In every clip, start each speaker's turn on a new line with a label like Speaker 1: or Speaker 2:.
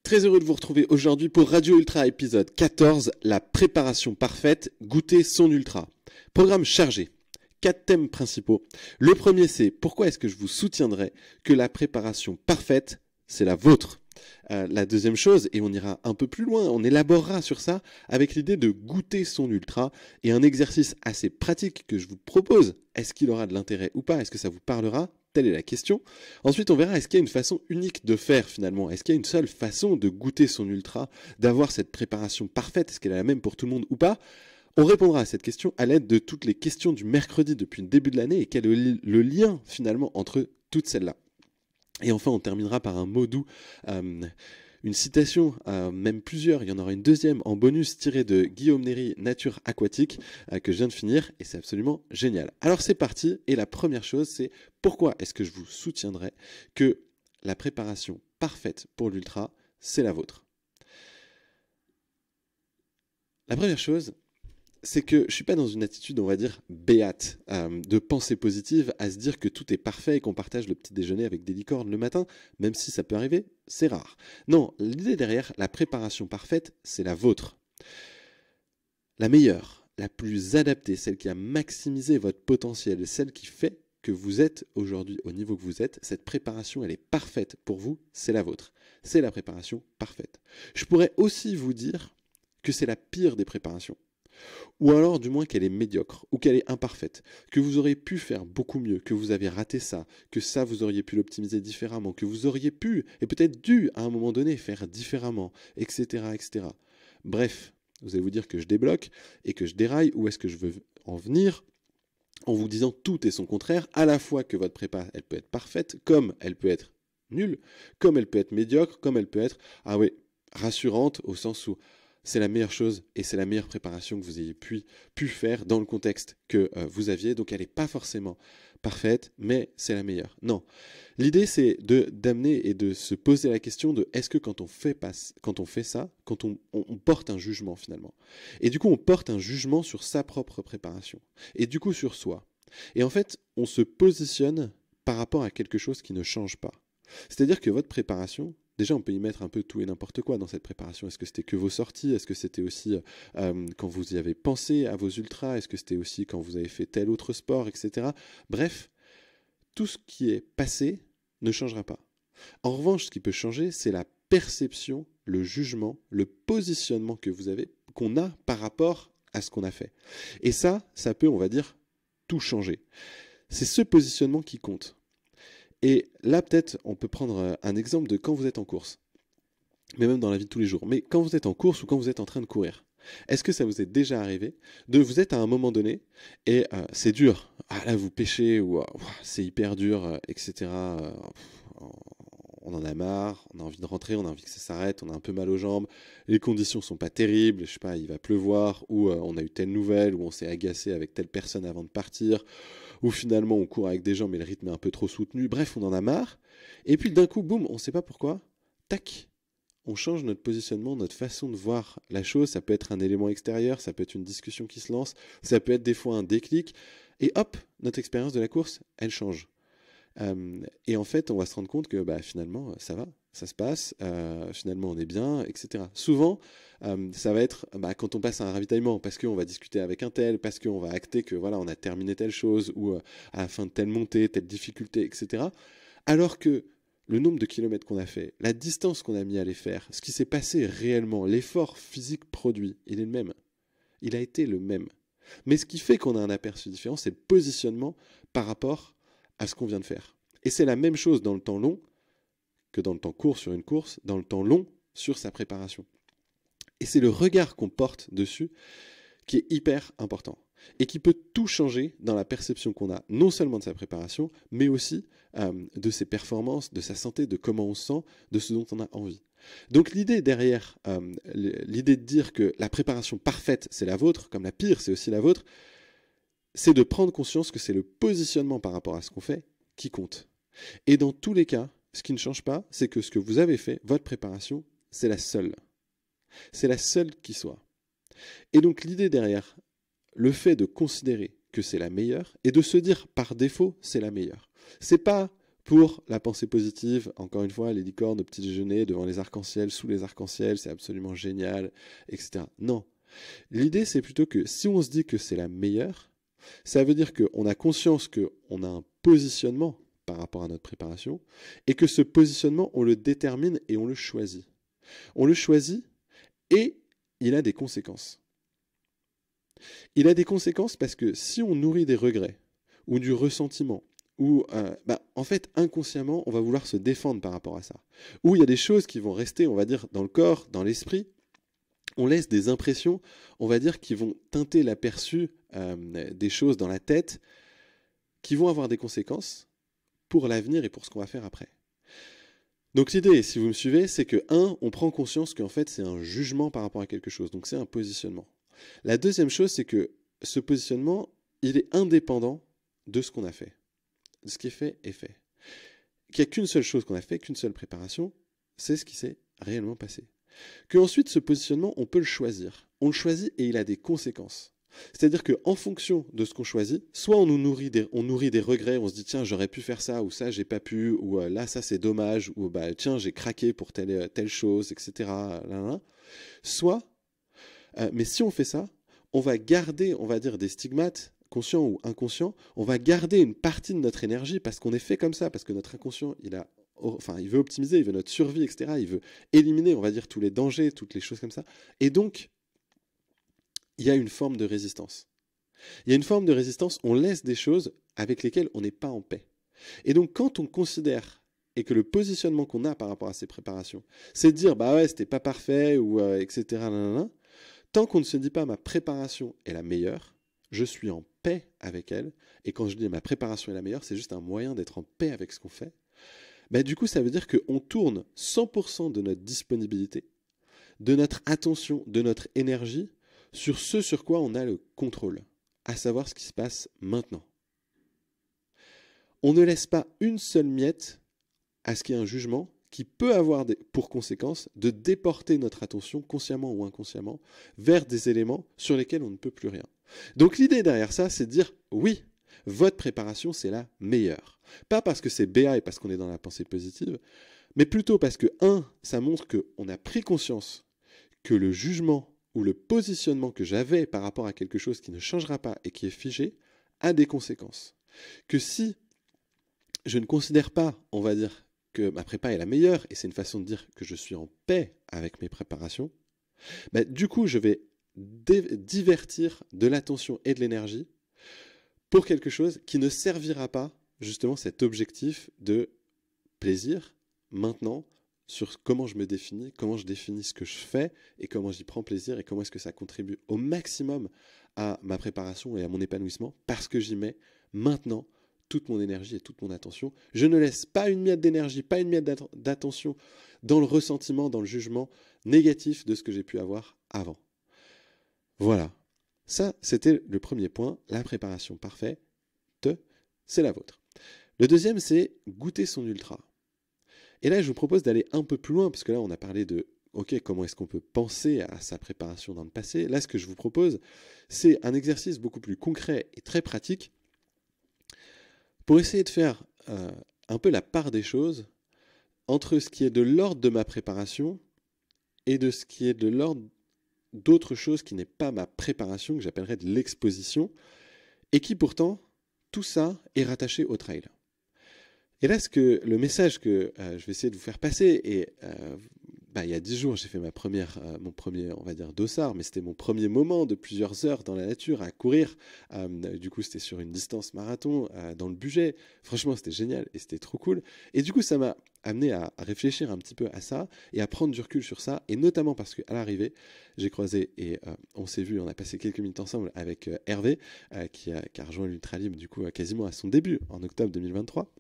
Speaker 1: Très heureux de vous retrouver aujourd'hui pour Radio Ultra épisode 14, la préparation parfaite, goûter son ultra. Programme chargé. 4 thèmes principaux. Le premier, c'est pourquoi est-ce que je vous soutiendrai que la préparation parfaite, c'est la vôtre. La deuxième chose, et on ira un peu plus loin, on élaborera sur ça avec l'idée de goûter son ultra et un exercice assez pratique que je vous propose. Est-ce qu'il aura de l'intérêt ou pas? Est-ce que ça vous parlera? Telle est la question. Ensuite, on verra est-ce qu'il y a une façon unique de faire finalement? Est-ce qu'il y a une seule façon de goûter son ultra, d'avoir cette préparation parfaite? Est-ce qu'elle est la même pour tout le monde ou pas? On répondra à cette question à l'aide de toutes les questions du mercredi depuis le début de l'année et quel est le lien finalement entre toutes celles-là. Et enfin, on terminera par un mot doux, une citation, même plusieurs, il y en aura une deuxième en bonus tirée de Guillaume Néry, Nature aquatique, que je viens de finir, et c'est absolument génial. Alors c'est parti, et la première chose, c'est pourquoi est-ce que je vous soutiendrai que la préparation parfaite pour l'ultra, c'est la vôtre. La première chose, c'est que je ne suis pas dans une attitude, on va dire, béate, de pensée positive, à se dire que tout est parfait et qu'on partage le petit déjeuner avec des licornes le matin, même si ça peut arriver, c'est rare. Non, l'idée derrière, la préparation parfaite, c'est la vôtre. La meilleure, la plus adaptée, celle qui a maximisé votre potentiel, celle qui fait que vous êtes aujourd'hui au niveau que vous êtes, cette préparation, elle est parfaite pour vous, c'est la vôtre. C'est la préparation parfaite. Je pourrais aussi vous dire que c'est la pire des préparations. Ou alors du moins qu'elle est médiocre, ou qu'elle est imparfaite, que vous auriez pu faire beaucoup mieux, que vous avez raté ça, que ça vous auriez pu l'optimiser différemment, que vous auriez pu, et peut-être dû à un moment donné, faire différemment, etc. etc. Bref, vous allez vous dire que je débloque et que je déraille, où est-ce que je veux en venir en vous disant tout et son contraire, à la fois que votre prépa, elle peut être parfaite, comme elle peut être nulle, comme elle peut être médiocre, comme elle peut être, ah oui, rassurante, au sens où c'est la meilleure chose et c'est la meilleure préparation que vous ayez pu faire dans le contexte que vous aviez. Donc elle n'est pas forcément parfaite, mais c'est la meilleure. Non. L'idée, c'est d'amener et de se poser la question de est-ce que quand on fait ça, quand on porte un jugement finalement. Et du coup, on porte un jugement sur sa propre préparation. Et du coup, sur soi. Et en fait, on se positionne par rapport à quelque chose qui ne change pas. C'est-à-dire que votre préparation, déjà, on peut y mettre un peu tout et n'importe quoi dans cette préparation. Est-ce que c'était que vos sorties? Est-ce que c'était aussi quand vous y avez pensé à vos ultras? Est-ce que c'était aussi quand vous avez fait tel autre sport, etc. Bref, tout ce qui est passé ne changera pas. En revanche, ce qui peut changer, c'est la perception, le jugement, le positionnement que vous avez, qu'on a par rapport à ce qu'on a fait. Et ça peut, on va dire, tout changer. C'est ce positionnement qui compte. Et là, peut-être, on peut prendre un exemple de quand vous êtes en course, mais même dans la vie de tous les jours. Mais quand vous êtes en course ou quand vous êtes en train de courir, est-ce que ça vous est déjà arrivé de vous êtes à un moment donné et c'est dur, ah là vous pêchez ou c'est hyper dur, etc. On en a marre, on a envie de rentrer, on a envie que ça s'arrête, on a un peu mal aux jambes, les conditions sont pas terribles, je sais pas, il va pleuvoir, ou on a eu telle nouvelle, ou on s'est agacé avec telle personne avant de partir, ou finalement on court avec des gens mais le rythme est un peu trop soutenu, bref on en a marre, et puis d'un coup, boum, on sait pas pourquoi, tac, on change notre positionnement, notre façon de voir la chose, ça peut être un élément extérieur, ça peut être une discussion qui se lance, ça peut être des fois un déclic, et hop, notre expérience de la course, elle change. Et en fait, on va se rendre compte que finalement, ça va, ça se passe, finalement on est bien, etc. Souvent, ça va être quand on passe à un ravitaillement, parce qu'on va discuter avec un tel, parce qu'on va acter que voilà, on a terminé telle chose, ou à la fin de telle montée, telle difficulté, etc. Alors que le nombre de kilomètres qu'on a fait, la distance qu'on a mis à les faire, ce qui s'est passé réellement, l'effort physique produit, il est le même. Il a été le même. Mais ce qui fait qu'on a un aperçu différent, c'est le positionnement par rapport à ce qu'on vient de faire. Et c'est la même chose dans le temps long que dans le temps court sur une course, dans le temps long sur sa préparation. Et c'est le regard qu'on porte dessus qui est hyper important et qui peut tout changer dans la perception qu'on a, non seulement de sa préparation, mais aussi de ses performances, de sa santé, de comment on se sent, de ce dont on a envie. Donc l'idée derrière, l'idée de dire que la préparation parfaite, c'est la vôtre, comme la pire, c'est aussi la vôtre, c'est de prendre conscience que c'est le positionnement par rapport à ce qu'on fait qui compte. Et dans tous les cas, ce qui ne change pas, c'est que ce que vous avez fait, votre préparation, c'est la seule. C'est la seule qui soit. Et donc l'idée derrière, le fait de considérer que c'est la meilleure et de se dire par défaut c'est la meilleure. C'est pas pour la pensée positive, encore une fois, les licornes au petit déjeuner, devant les arcs-en-ciel, sous les arcs-en-ciel, c'est absolument génial, etc. Non. L'idée, c'est plutôt que si on se dit que c'est la meilleure, ça veut dire qu'on a conscience qu'on a un positionnement par rapport à notre préparation, et que ce positionnement, on le détermine et on le choisit. On le choisit et il a des conséquences. Il a des conséquences parce que si on nourrit des regrets ou du ressentiment, ou en fait inconsciemment on va vouloir se défendre par rapport à ça, ou il y a des choses qui vont rester, on va dire, dans le corps, dans l'esprit, on laisse des impressions, on va dire, qui vont teinter l'aperçu des choses dans la tête, qui vont avoir des conséquences pour l'avenir et pour ce qu'on va faire après. Donc l'idée, si vous me suivez, c'est que, on prend conscience qu'en fait c'est un jugement par rapport à quelque chose, donc c'est un positionnement. La deuxième chose, c'est que ce positionnement, il est indépendant de ce qu'on a fait. Ce qui est fait est fait. Qu'il n'y a qu'une seule chose qu'on a fait, qu'une seule préparation, c'est ce qui s'est réellement passé. Qu'ensuite, ce positionnement, on peut le choisir. On le choisit et il a des conséquences. C'est-à-dire qu'en fonction de ce qu'on choisit, soit on nourrit des regrets, on se dit tiens j'aurais pu faire ça, ou ça j'ai pas pu, ou là ça c'est dommage, ou tiens j'ai craqué pour telle chose, etc. Soit, mais si on fait ça, on va garder, on va dire, des stigmates, conscients ou inconscients, on va garder une partie de notre énergie parce qu'on est fait comme ça, parce que notre inconscient, il veut optimiser, il veut notre survie, etc. Il veut éliminer, on va dire, tous les dangers, toutes les choses comme ça. Et donc, il y a une forme de résistance. Il y a une forme de résistance, on laisse des choses avec lesquelles on n'est pas en paix. Et donc, quand on considère et que le positionnement qu'on a par rapport à ces préparations, c'est de dire, bah ouais, c'était pas parfait, ou etc., tant qu'on ne se dit pas ma préparation est la meilleure, je suis en paix avec elle, et quand je dis ma préparation est la meilleure, c'est juste un moyen d'être en paix avec ce qu'on fait, du coup ça veut dire qu'on tourne 100% de notre disponibilité, de notre attention, de notre énergie, sur ce sur quoi on a le contrôle, à savoir ce qui se passe maintenant. On ne laisse pas une seule miette à ce qu'il y ait un jugement qui peut avoir pour conséquence de déporter notre attention, consciemment ou inconsciemment, vers des éléments sur lesquels on ne peut plus rien. Donc l'idée derrière ça, c'est de dire oui, votre préparation, c'est la meilleure. Pas parce que c'est BA et parce qu'on est dans la pensée positive, mais plutôt parce que, ça montre qu'on a pris conscience que le jugement ou le positionnement que j'avais par rapport à quelque chose qui ne changera pas et qui est figé a des conséquences. Que si je ne considère pas, on va dire, que ma prépa est la meilleure, et c'est une façon de dire que je suis en paix avec mes préparations, du coup, je vais divertir de l'attention et de l'énergie pour quelque chose qui ne servira pas, justement, cet objectif de plaisir, maintenant, sur comment je me définis, comment je définis ce que je fais, et comment j'y prends plaisir, et comment est-ce que ça contribue au maximum à ma préparation et à mon épanouissement, parce que j'y mets maintenant toute mon énergie et toute mon attention. Je ne laisse pas une miette d'énergie, pas une miette d'attention dans le ressentiment, dans le jugement négatif de ce que j'ai pu avoir avant. Voilà. Ça, c'était le premier point. La préparation parfaite, c'est la vôtre. Le deuxième, c'est goûter son ultra. Et là, je vous propose d'aller un peu plus loin, parce que là, on a parlé de comment est-ce qu'on peut penser à sa préparation dans le passé. Là, ce que je vous propose, c'est un exercice beaucoup plus concret et très pratique pour essayer de faire un peu la part des choses entre ce qui est de l'ordre de ma préparation et de ce qui est de l'ordre d'autre chose qui n'est pas ma préparation, que j'appellerais de l'exposition, et qui pourtant, tout ça est rattaché au trail. Et là, le message que je vais essayer de vous faire passer, et il y a 10 jours, j'ai fait mon premier, on va dire, dossard, mais c'était mon premier moment de plusieurs heures dans la nature à courir. Du coup, c'était sur une distance marathon dans le budget. Franchement, c'était génial et c'était trop cool. Et du coup, ça m'a amené à réfléchir un petit peu à ça et à prendre du recul sur ça. Et notamment parce qu'à l'arrivée, j'ai croisé et on s'est vu, on a passé quelques minutes ensemble avec Hervé, qui a rejoint l'Ultra Libre, du coup, quasiment à son début, en octobre 2023.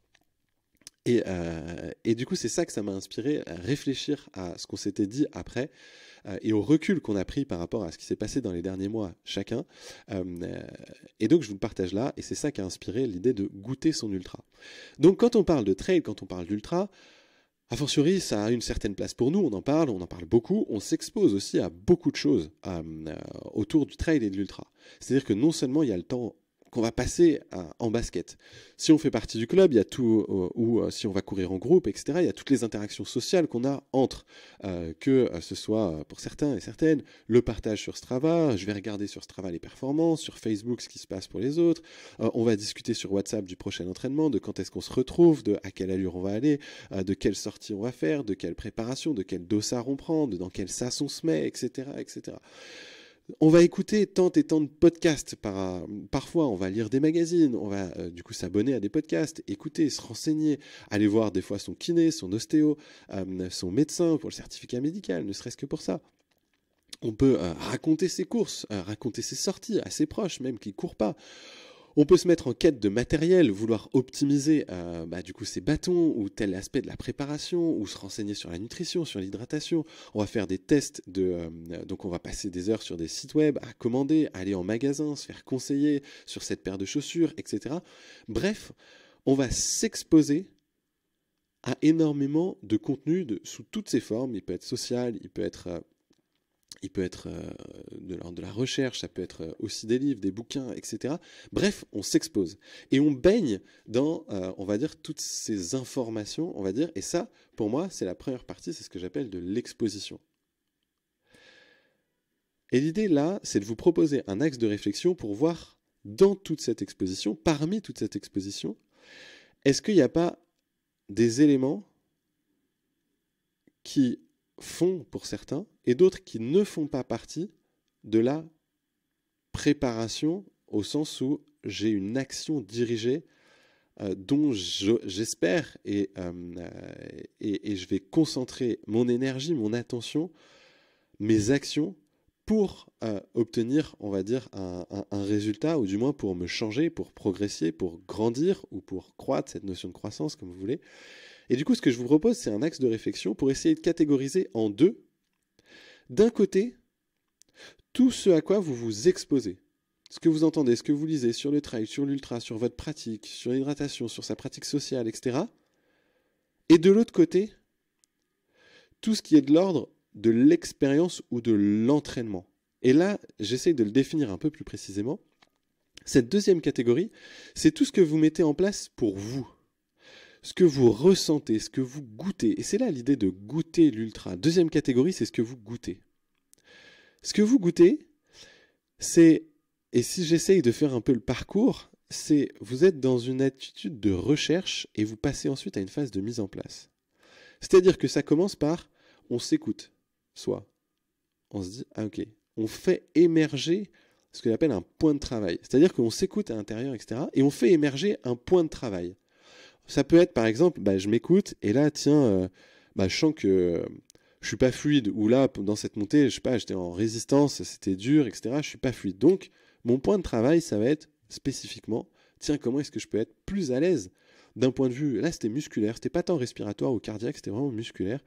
Speaker 1: Et du coup, c'est ça que ça m'a inspiré à réfléchir à ce qu'on s'était dit après et au recul qu'on a pris par rapport à ce qui s'est passé dans les derniers mois chacun. Et donc, je vous le partage là, et c'est ça qui a inspiré l'idée de goûter son ultra. Donc, quand on parle de trail, quand on parle d'ultra, a fortiori, ça a une certaine place pour nous, on en parle beaucoup, on s'expose aussi à beaucoup de choses autour du trail et de l'ultra. C'est-à-dire que non seulement il y a le temps qu'on va passer en basket. Si on fait partie du club, il y a tout, ou si on va courir en groupe, etc., il y a toutes les interactions sociales qu'on a entre, que ce soit pour certains et certaines, le partage sur Strava, je vais regarder sur Strava les performances, sur Facebook ce qui se passe pour les autres, on va discuter sur WhatsApp du prochain entraînement, de quand est-ce qu'on se retrouve, de à quelle allure on va aller, de quelle sortie on va faire, de quelle préparation, de quel dossard on prend, dans quel sas on se met, etc., etc. On va écouter tant et tant de podcasts. Parfois, on va lire des magazines, on va du coup s'abonner à des podcasts, écouter, se renseigner, aller voir des fois son kiné, son ostéo, son médecin pour le certificat médical, ne serait-ce que pour ça. On peut raconter ses courses, raconter ses sorties à ses proches, même qui ne courent pas. On peut se mettre en quête de matériel, vouloir optimiser du coup ses bâtons ou tel aspect de la préparation, ou se renseigner sur la nutrition, sur l'hydratation. On va faire des tests donc on va passer des heures sur des sites web à commander, aller en magasin, se faire conseiller sur cette paire de chaussures, etc. Bref, on va s'exposer à énormément de contenu sous toutes ses formes. Il peut être social, il peut être de la recherche, ça peut être aussi des livres, des bouquins, etc. Bref, on s'expose. Et on baigne dans, on va dire, toutes ces informations, on va dire. Et ça, pour moi, c'est la première partie, c'est ce que j'appelle de l'exposition. Et l'idée, là, c'est de vous proposer un axe de réflexion pour voir, dans toute cette exposition, parmi toute cette exposition, est-ce qu'il n'y a pas des éléments qui font pour certains, et d'autres qui ne font pas partie de la préparation, au sens où j'ai une action dirigée dont j'espère et je vais concentrer mon énergie, mon attention, mes actions pour obtenir, on va dire, un résultat, ou du moins pour me changer, pour progresser, pour grandir, ou pour croître, cette notion de croissance, comme vous voulez. Et du coup, ce que je vous propose, c'est un axe de réflexion pour essayer de catégoriser en deux. D'un côté, tout ce à quoi vous vous exposez. Ce que vous entendez, ce que vous lisez sur le trail, sur l'ultra, sur votre pratique, sur l'hydratation, sur sa pratique sociale, etc. Et de l'autre côté, tout ce qui est de l'ordre de l'expérience ou de l'entraînement. Et là, j'essaye de le définir un peu plus précisément. Cette deuxième catégorie, c'est tout ce que vous mettez en place pour vous. Ce que vous ressentez, ce que vous goûtez. Et c'est là l'idée de goûter l'ultra. Deuxième catégorie, c'est ce que vous goûtez. Ce que vous goûtez, c'est, et si j'essaye de faire un peu le parcours, c'est vous êtes dans une attitude de recherche et vous passez ensuite à une phase de mise en place. C'est-à-dire que ça commence par, on s'écoute, soit on se dit, ah ok, on fait émerger ce qu'on appelle un point de travail. C'est-à-dire qu'on s'écoute à l'intérieur, etc. Et on fait émerger un point de travail. Ça peut être, par exemple, je m'écoute, et là, tiens, je sens que je suis pas fluide, ou là, dans cette montée, je sais pas, j'étais en résistance, c'était dur, etc., je suis pas fluide. Donc, mon point de travail, ça va être spécifiquement, tiens, comment est-ce que je peux être plus à l'aise d'un point de vue, là, c'était musculaire, c'était pas tant respiratoire ou cardiaque, c'était vraiment musculaire.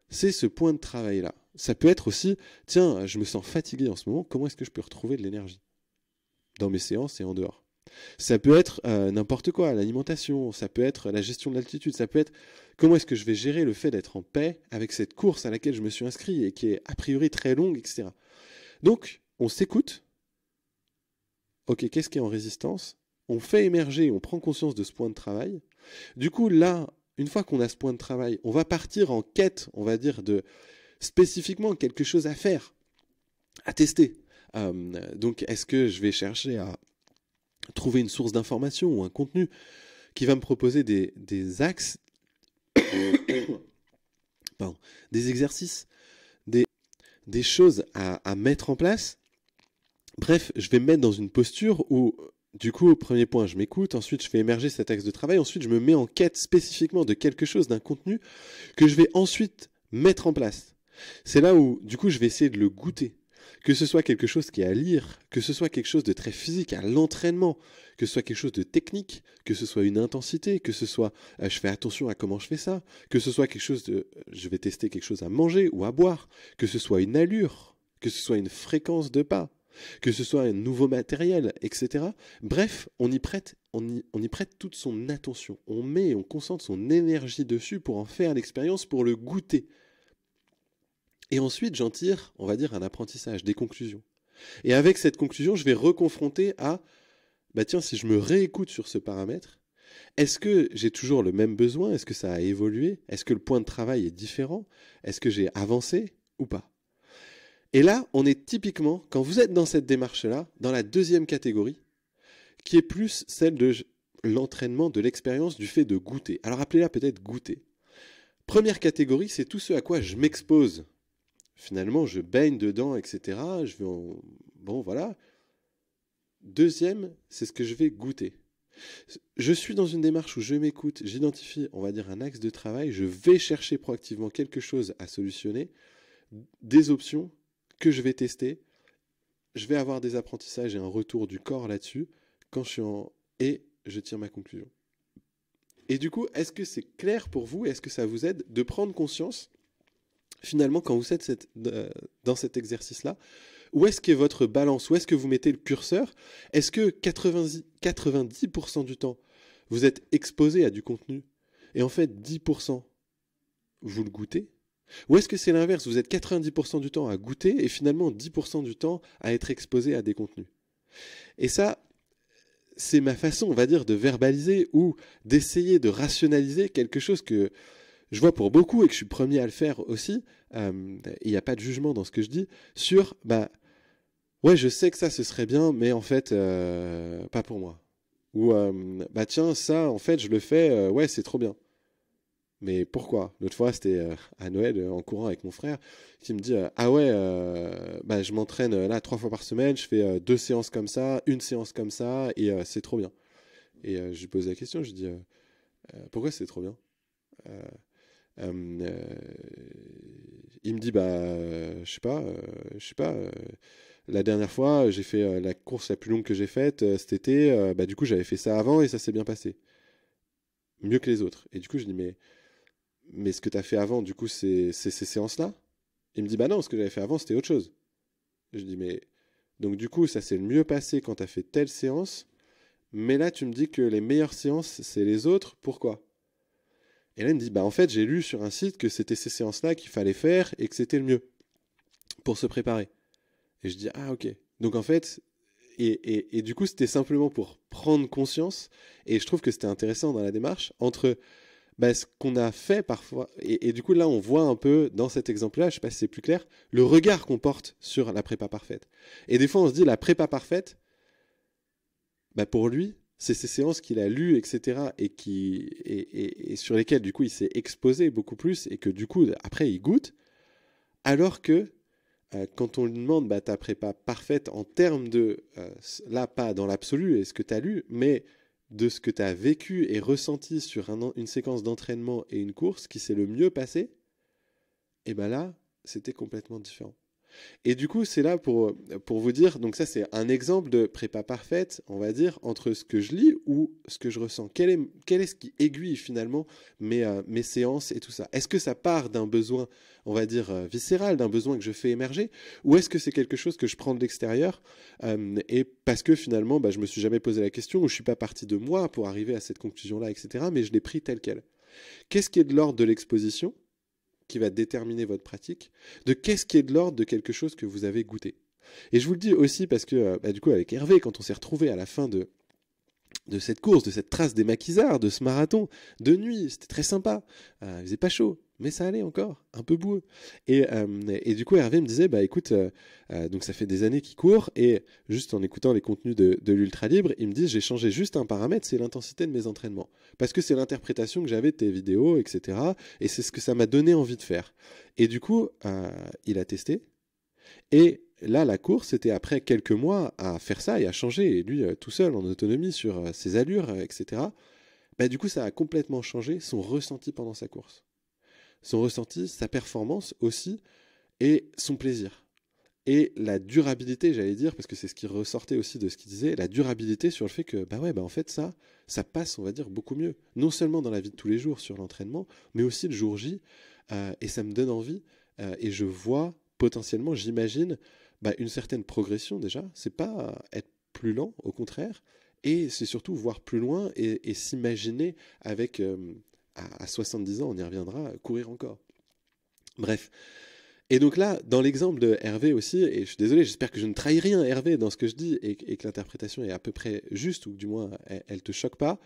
Speaker 1: C'est ce point de travail-là. Ça peut être aussi, tiens, je me sens fatigué en ce moment, comment est-ce que je peux retrouver de l'énergie dans mes séances et en dehors? Ça peut être n'importe quoi, l'alimentation, ça peut être la gestion de l'altitude, ça peut être comment est-ce que je vais gérer le fait d'être en paix avec cette course à laquelle je me suis inscrit et qui est a priori très longue, etc. Donc, on s'écoute. Ok, qu'est-ce qui est en résistance? On fait émerger, on prend conscience de ce point de travail. Du coup, là, une fois qu'on a ce point de travail, on va partir en quête, on va dire, de spécifiquement quelque chose à faire, à tester. Donc, est-ce que je vais chercher à trouver une source d'information ou un contenu qui va me proposer des axes, pardon, des exercices, des choses à mettre en place. Bref, je vais me mettre dans une posture où, du coup, au premier point, je m'écoute, ensuite je fais émerger cet axe de travail, ensuite je me mets en quête spécifiquement de quelque chose, d'un contenu que je vais ensuite mettre en place. C'est là où, du coup, je vais essayer de le goûter. Que ce soit quelque chose qui est à lire, que ce soit quelque chose de très physique, à l'entraînement, que ce soit quelque chose de technique, que ce soit une intensité, que ce soit je fais attention à comment je fais ça, que ce soit quelque chose de je vais tester quelque chose à manger ou à boire, que ce soit une allure, que ce soit une fréquence de pas, que ce soit un nouveau matériel, etc. Bref, on y prête toute son attention. On concentre son énergie dessus pour en faire l'expérience, pour le goûter. Et ensuite, j'en tire, on va dire, un apprentissage, des conclusions. Et avec cette conclusion, je vais reconfronter à bah tiens, si je me réécoute sur ce paramètre, est-ce que j'ai toujours le même besoin? Est-ce que ça a évolué? Est-ce que le point de travail est différent? Est-ce que j'ai avancé ou pas? Et là, on est typiquement, quand vous êtes dans cette démarche-là, dans la deuxième catégorie, qui est plus celle de l'entraînement, de l'expérience, du fait de goûter. Alors appelez-la peut-être goûter. Première catégorie, c'est tout ce à quoi je m'expose. Finalement, je baigne dedans, etc. Bon, voilà. Deuxième, c'est ce que je vais goûter. Je suis dans une démarche où je m'écoute, j'identifie, on va dire, un axe de travail, je vais chercher proactivement quelque chose à solutionner, des options que je vais tester, je vais avoir des apprentissages et un retour du corps là-dessus, et je tire ma conclusion. Et du coup, est-ce que c'est clair pour vous? Est-ce que ça vous aide de prendre conscience, finalement, quand vous êtes dans cet exercice-là, où est-ce qu'est votre balance? Où est-ce que vous mettez le curseur? Est-ce que 90% du temps, vous êtes exposé à du contenu et en fait 10%, vous le goûtez? Ou est-ce que c'est l'inverse? Vous êtes 90% du temps à goûter et finalement 10% du temps à être exposé à des contenus. Et ça, c'est ma façon, on va dire, de verbaliser ou d'essayer de rationaliser quelque chose que je vois pour beaucoup et que je suis premier à le faire aussi. Il n'y a pas de jugement dans ce que je dis sur, ouais, je sais que ça, ce serait bien, mais en fait, pas pour moi. Ou, tiens, ça, en fait, je le fais, ouais, c'est trop bien. Mais pourquoi? L'autre fois, c'était à Noël, en courant avec mon frère, qui me dit ah ouais, je m'entraîne là 3 fois par semaine, je fais 2 séances comme ça, une séance comme ça, et c'est trop bien. Et je lui pose la question, je lui dis pourquoi c'est trop bien? Euh, euh, il me dit je sais pas. La dernière fois, j'ai fait la course la plus longue que j'ai faite cet été. Du coup, j'avais fait ça avant et ça s'est bien passé, mieux que les autres. Et du coup, je dis mais ce que tu as fait avant, du coup, c'est ces séances-là? Il me dit, bah non, ce que j'avais fait avant, c'était autre chose. Je dis, mais donc du coup, ça s'est le mieux passé quand tu as fait telle séance, mais là, tu me dis que les meilleures séances, c'est les autres, pourquoi? Et là, il me dit, bah en fait, j'ai lu sur un site que c'était ces séances-là qu'il fallait faire et que c'était le mieux pour se préparer. Et je dis, ah ok. Donc en fait, et du coup, c'était simplement pour prendre conscience, et je trouve que c'était intéressant dans la démarche, entre ce qu'on a fait parfois, et du coup là on voit un peu dans cet exemple-là, je sais pas si c'est plus clair, le regard qu'on porte sur la prépa parfaite. Et des fois on se dit la prépa parfaite, pour lui, c'est ces séances qu'il a lues, etc., et sur lesquelles du coup il s'est exposé beaucoup plus, et que du coup après il goûte, alors que quand on lui demande ta prépa parfaite en termes de, là pas dans l'absolu et ce que tu as lu, mais de ce que tu as vécu et ressenti sur une séquence d'entraînement et une course qui s'est le mieux passé, et là, c'était complètement différent. Et du coup, c'est là pour vous dire, donc ça c'est un exemple de prépa parfaite, on va dire, entre ce que je lis ou ce que je ressens. Quel est ce qui aiguille finalement mes séances et tout ça? Est-ce que ça part d'un besoin, on va dire, viscéral, d'un besoin que je fais émerger, ou est-ce que c'est quelque chose que je prends de l'extérieur et parce que finalement, je me suis jamais posé la question, ou je suis pas parti de moi pour arriver à cette conclusion-là, etc., mais je l'ai pris tel quel. Qu'est-ce qui est de l'ordre de l'exposition qui va déterminer votre pratique, de qu'est-ce qui est de l'ordre de quelque chose que vous avez goûté. Et je vous le dis aussi parce que, du coup, avec Hervé, quand on s'est retrouvé à la fin de cette course, de cette trace des maquisards, de ce marathon, de nuit, c'était très sympa. Il faisait pas chaud, mais ça allait encore, un peu boueux. Et du coup, Hervé me disait, écoute, donc ça fait des années qu'il court, et juste en écoutant les contenus de l'Ultra Libre, il me dit, j'ai changé juste un paramètre, c'est l'intensité de mes entraînements. Parce que c'est l'interprétation que j'avais de tes vidéos, etc. Et c'est ce que ça m'a donné envie de faire. Et du coup, il a testé, et là, la course, c'était après quelques mois à faire ça et à changer, et lui, tout seul, en autonomie, sur ses allures, etc. Du coup, ça a complètement changé son ressenti pendant sa course. Son ressenti, sa performance aussi, et son plaisir. Et la durabilité, j'allais dire, parce que c'est ce qui ressortait aussi de ce qu'il disait, la durabilité sur le fait que, en fait, ça passe, on va dire, beaucoup mieux. Non seulement dans la vie de tous les jours, sur l'entraînement, mais aussi le jour J, et ça me donne envie, et je vois potentiellement, j'imagine, une certaine progression déjà. C'est pas être plus lent, au contraire, et c'est surtout voir plus loin et s'imaginer avec, à 70 ans, on y reviendra, courir encore. Bref. Et donc là, dans l'exemple de Hervé aussi, et je suis désolé, j'espère que je ne trahis rien Hervé dans ce que je dis et que l'interprétation est à peu près juste, ou du moins elle te choque pas,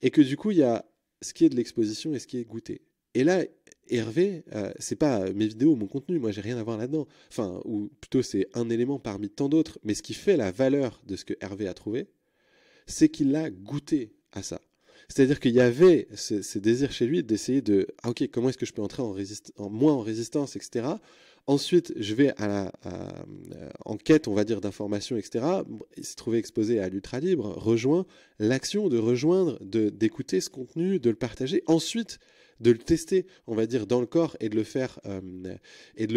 Speaker 1: et que du coup il y a ce qui est de l'exposition et ce qui est goûté. Et là, Hervé, c'est pas mes vidéos, mon contenu, moi j'ai rien à voir là-dedans. Enfin, ou plutôt c'est un élément parmi tant d'autres, mais ce qui fait la valeur de ce que Hervé a trouvé, c'est qu'il a goûté à ça. C'est-à-dire qu'il y avait ce désir chez lui d'essayer de ah ok, comment est-ce que je peux entrer moins en résistance, etc. Ensuite, je vais en quête, on va dire, d'informations, etc. Il s'est trouvé exposé à l'ultra libre, rejoint l'action de rejoindre, d'écouter ce contenu, de le partager. Ensuite, de le tester, on va dire, dans le corps et de le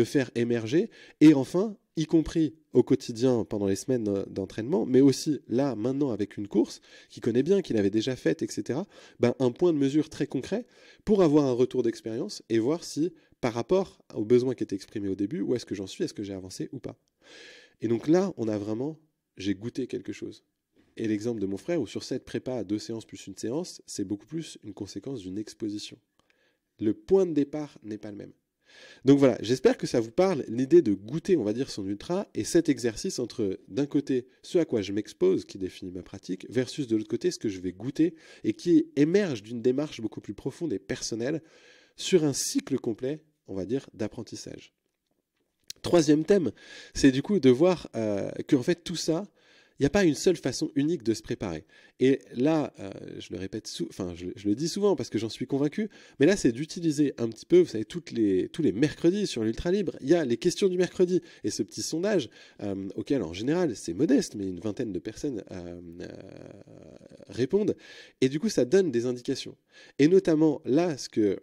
Speaker 1: faire émerger. Et enfin, y compris au quotidien pendant les semaines d'entraînement, mais aussi là, maintenant, avec une course qu'il connaît bien, qu'il avait déjà faite, etc., ben, un point de mesure très concret pour avoir un retour d'expérience et voir si, par rapport aux besoins qui étaient exprimés au début, où est-ce que j'en suis, est-ce que j'ai avancé ou pas. Et donc là, on a vraiment, j'ai goûté quelque chose. Et l'exemple de mon frère, où sur cette prépa à 2 séances plus une séance, c'est beaucoup plus une conséquence d'une exposition. Le point de départ n'est pas le même. Donc voilà, j'espère que ça vous parle, l'idée de goûter, on va dire, son ultra, et cet exercice entre, d'un côté, ce à quoi je m'expose, qui définit ma pratique, versus de l'autre côté, ce que je vais goûter, et qui émerge d'une démarche beaucoup plus profonde et personnelle, sur un cycle complet, on va dire, d'apprentissage. Troisième thème, c'est du coup de voir qu'en fait, tout ça, il n'y a pas une seule façon unique de se préparer. Et là, je le répète, je le dis souvent parce que j'en suis convaincu, mais là, c'est d'utiliser un petit peu, vous savez, tous les mercredis sur l'Ultra Libre, il y a les questions du mercredi et ce petit sondage auquel, en général, c'est modeste, mais une vingtaine de personnes répondent. Et du coup, ça donne des indications. Et notamment, là, ce que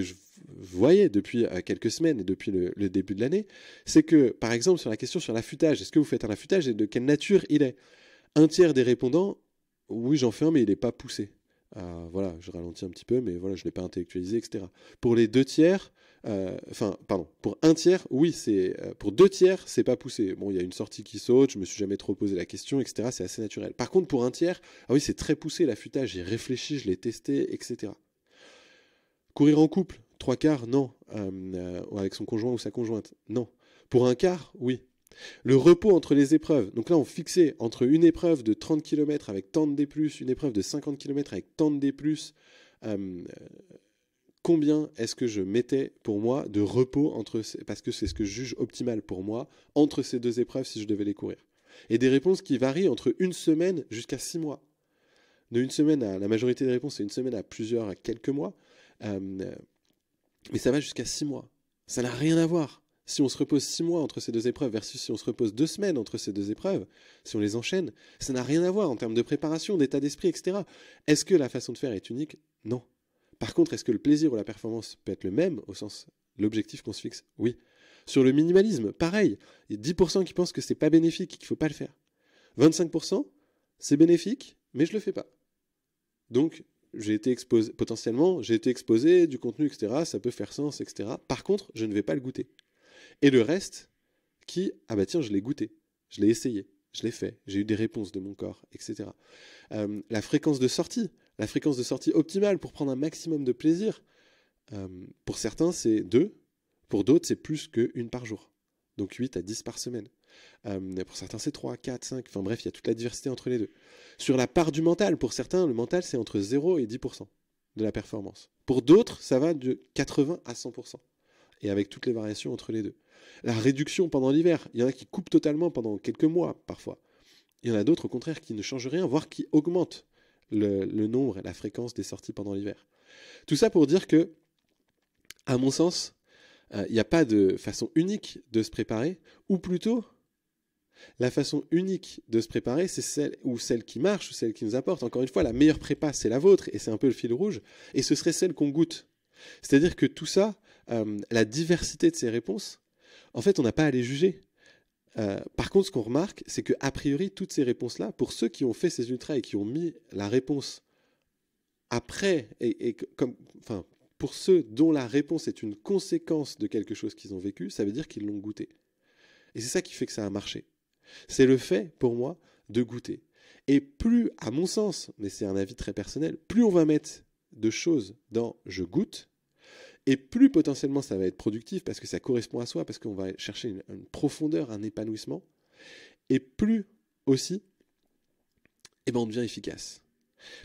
Speaker 1: je voyais depuis quelques semaines et depuis le début de l'année, c'est que, par exemple, sur la question sur l'affûtage, est-ce que vous faites un affûtage et de quelle nature il est? Un tiers des répondants, oui, j'en fais un, mais il n'est pas poussé. Voilà, je ralentis un petit peu, mais voilà, je ne l'ai pas intellectualisé, etc. Pour les 2 tiers, pour un tiers, oui, pour 2 tiers, c'est pas poussé. Bon, il y a une sortie qui saute, je me suis jamais trop posé la question, etc. C'est assez naturel. Par contre, pour un tiers, ah oui, c'est très poussé l'affûtage, j'ai réfléchi, je l'ai testé, etc. Courir en couple, 3/4, non. Avec son conjoint ou sa conjointe, non. Pour un quart, oui. Le repos entre les épreuves. Donc là, on fixait entre une épreuve de 30 km avec tant de D+, une épreuve de 50 km avec tant de D+, combien est-ce que je mettais pour moi de repos parce que c'est ce que je juge optimal pour moi, entre ces deux épreuves si je devais les courir. Et des réponses qui varient entre une semaine jusqu'à 6 mois. De une semaine la majorité des réponses, c'est une semaine à quelques mois. Mais ça va jusqu'à 6 mois. Ça n'a rien à voir. Si on se repose 6 mois entre ces deux épreuves versus si on se repose 2 semaines entre ces deux épreuves, si on les enchaîne, ça n'a rien à voir en termes de préparation, d'état d'esprit, etc. Est-ce que la façon de faire est unique? Non. Par contre, est-ce que le plaisir ou la performance peut être le même au sens l'objectif qu'on se fixe? Oui. Sur le minimalisme, pareil. Il y a 10% qui pensent que c'est pas bénéfique et qu'il ne faut pas le faire. 25%, c'est bénéfique, mais je le fais pas. Donc, potentiellement, j'ai été exposé, du contenu, etc. Ça peut faire sens, etc. Par contre, je ne vais pas le goûter. Et le reste, ah bah tiens, je l'ai goûté, je l'ai essayé, je l'ai fait, j'ai eu des réponses de mon corps, etc. La fréquence de sortie optimale pour prendre un maximum de plaisir, pour certains, c'est 2, pour d'autres, c'est plus qu'une par jour. Donc 8 à 10 par semaine. Pour certains, c'est 3, 4, 5. Enfin bref, il y a toute la diversité entre les deux. Sur la part du mental, pour certains, le mental, c'est entre 0 et 10% de la performance. Pour d'autres, ça va de 80 à 100%. Et avec toutes les variations entre les deux. La réduction pendant l'hiver, il y en a qui coupent totalement pendant quelques mois, parfois. Il y en a d'autres, au contraire, qui ne changent rien, voire qui augmentent le nombre et la fréquence des sorties pendant l'hiver. Tout ça pour dire que, à mon sens, il n'y a pas de façon unique de se préparer, ou plutôt, la façon unique de se préparer, c'est celle qui marche, ou celle qui nous apporte. Encore une fois, la meilleure prépa, c'est la vôtre, et c'est un peu le fil rouge, et ce serait celle qu'on goûte. C'est-à-dire que tout ça, la diversité de ces réponses, en fait, on n'a pas à les juger. Par contre, ce qu'on remarque, c'est qu'a priori, toutes ces réponses-là, pour ceux qui ont fait ces ultras et qui ont mis la réponse après, pour ceux dont la réponse est une conséquence de quelque chose qu'ils ont vécu, ça veut dire qu'ils l'ont goûté. Et c'est ça qui fait que ça a marché. C'est le fait, pour moi, de goûter. Et plus, à mon sens, mais c'est un avis très personnel, plus on va mettre de choses dans « je goûte », Et plus potentiellement ça va être productif parce que ça correspond à soi, parce qu'on va chercher une profondeur, un épanouissement, et plus aussi, eh ben, on devient efficace.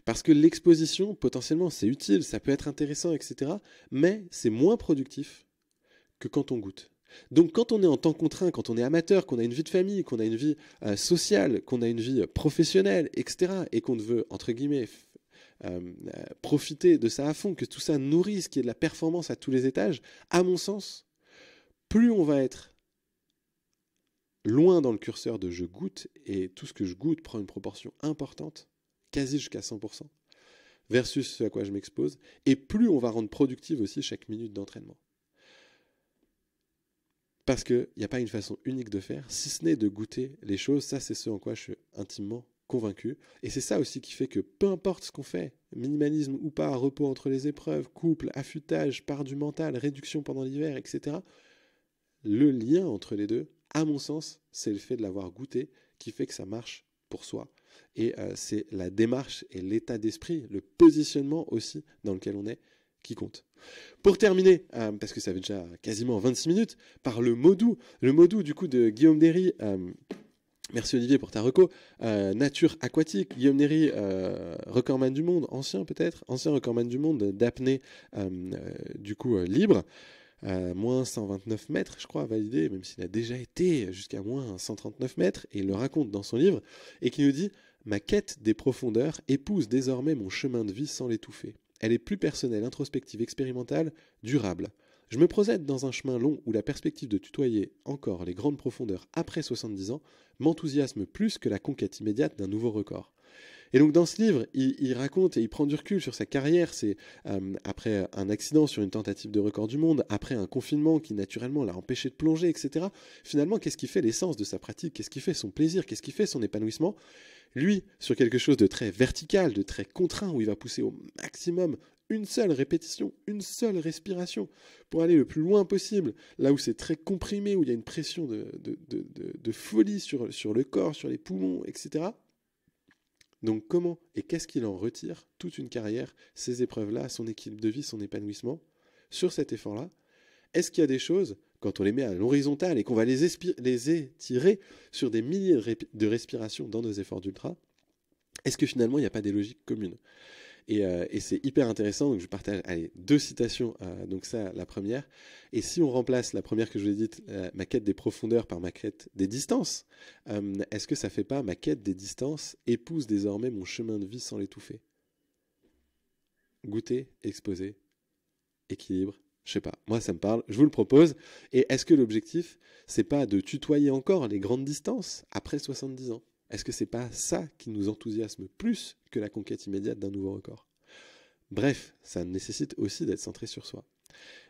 Speaker 1: Parce que l'exposition, potentiellement, c'est utile, ça peut être intéressant, etc. Mais c'est moins productif que quand on goûte. Donc quand on est en temps contraint, quand on est amateur, qu'on a une vie de famille, qu'on a une vie sociale, qu'on a une vie professionnelle, etc., et qu'on veut, entre guillemets, profiter de ça à fond, que tout ça nourrisse, qu'il y ait de la performance à tous les étages, à mon sens, plus on va être loin dans le curseur de je goûte, et tout ce que je goûte prend une proportion importante, quasi jusqu'à 100%, versus ce à quoi je m'expose, et plus on va rendre productive aussi chaque minute d'entraînement. Parce qu'il n'y a pas une façon unique de faire, si ce n'est de goûter les choses. Ça, c'est ce en quoi je suis intimement convaincu. Et c'est ça aussi qui fait que peu importe ce qu'on fait, minimalisme ou pas, repos entre les épreuves, couple, affûtage, part du mental, réduction pendant l'hiver, etc., le lien entre les deux, à mon sens, c'est le fait de l'avoir goûté qui fait que ça marche pour soi. Et c'est la démarche et l'état d'esprit, le positionnement aussi dans lequel on est, qui compte. Pour terminer, parce que ça fait déjà quasiment 26 minutes, par le mot doux du coup de Guillaume Derry, merci Olivier pour ta reco, nature aquatique, Guillaume Derry, recordman du monde, ancien recordman du monde d'apnée du coup libre, moins 129 mètres je crois validé, même s'il a déjà été jusqu'à moins 139 mètres, et il le raconte dans son livre, et qui nous dit « Ma quête des profondeurs épouse désormais mon chemin de vie sans l'étouffer. Elle est plus personnelle, introspective, expérimentale, durable. Je me projette dans un chemin long où la perspective de tutoyer encore les grandes profondeurs après 70 ans m'enthousiasme plus que la conquête immédiate d'un nouveau record. » Et donc dans ce livre, il raconte et il prend du recul sur sa carrière. C'est après un accident sur une tentative de record du monde, après un confinement qui naturellement l'a empêché de plonger, etc. Finalement, qu'est-ce qui fait l'essence de sa pratique? Qu'est-ce qui fait son plaisir? Qu'est-ce qui fait son épanouissement? Lui, sur quelque chose de très vertical, de très contraint, où il va pousser au maximum une seule répétition, une seule respiration, pour aller le plus loin possible, là où c'est très comprimé, où il y a une pression de folie sur le corps, sur les poumons, etc. Donc comment et qu'est-ce qu'il en retire toute une carrière, ces épreuves-là, son équilibre de vie, son épanouissement, sur cet effort-là? Est-ce qu'il y a des choses, quand on les met à l'horizontale et qu'on va les étirer sur des milliers de respirations dans nos efforts d'ultra, est-ce que finalement il n'y a pas des logiques communes? Et c'est hyper intéressant, donc je partage deux citations, donc ça la première, et si on remplace la première que je vous ai dite, ma quête des profondeurs par ma quête des distances, est-ce que ça fait pas ma quête des distances épouse désormais mon chemin de vie sans l'étouffer? Goûter, exposer, équilibre, je sais pas, moi ça me parle, je vous le propose. Et est-ce que l'objectif, c'est pas de tutoyer encore les grandes distances après 70 ans? Est-ce que c'est pas ça qui nous enthousiasme plus que la conquête immédiate d'un nouveau record? Bref, ça nécessite aussi d'être centré sur soi.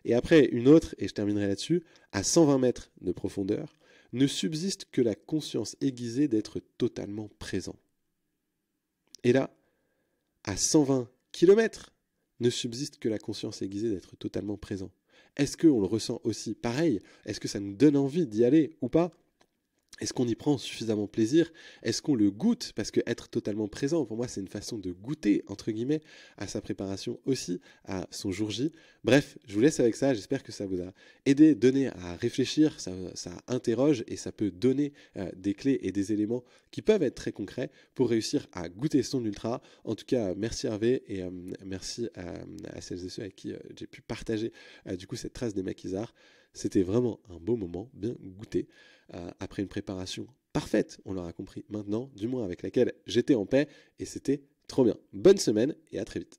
Speaker 1: Et après, une autre, et je terminerai là-dessus, à 120 mètres de profondeur, ne subsiste que la conscience aiguisée d'être totalement présent. Et là, à 120 kilomètres, ne subsiste que la conscience aiguisée d'être totalement présent. Est-ce qu'on le ressent aussi pareil? Est-ce que ça nous donne envie d'y aller ou pas? Est-ce qu'on y prend suffisamment plaisir? Est-ce qu'on le goûte? Parce que être totalement présent, pour moi, c'est une façon de goûter, entre guillemets, à sa préparation aussi, à son jour J. Bref, je vous laisse avec ça. J'espère que ça vous a aidé, donné à réfléchir, ça interroge et ça peut donner des clés et des éléments qui peuvent être très concrets pour réussir à goûter son ultra. En tout cas, merci Hervé et merci à celles et ceux avec qui j'ai pu partager du coup cette trace des maquisards. C'était vraiment un beau moment, bien goûté, après une préparation parfaite, on l'aura compris maintenant, du moins avec laquelle j'étais en paix, et c'était trop bien. Bonne semaine et à très vite.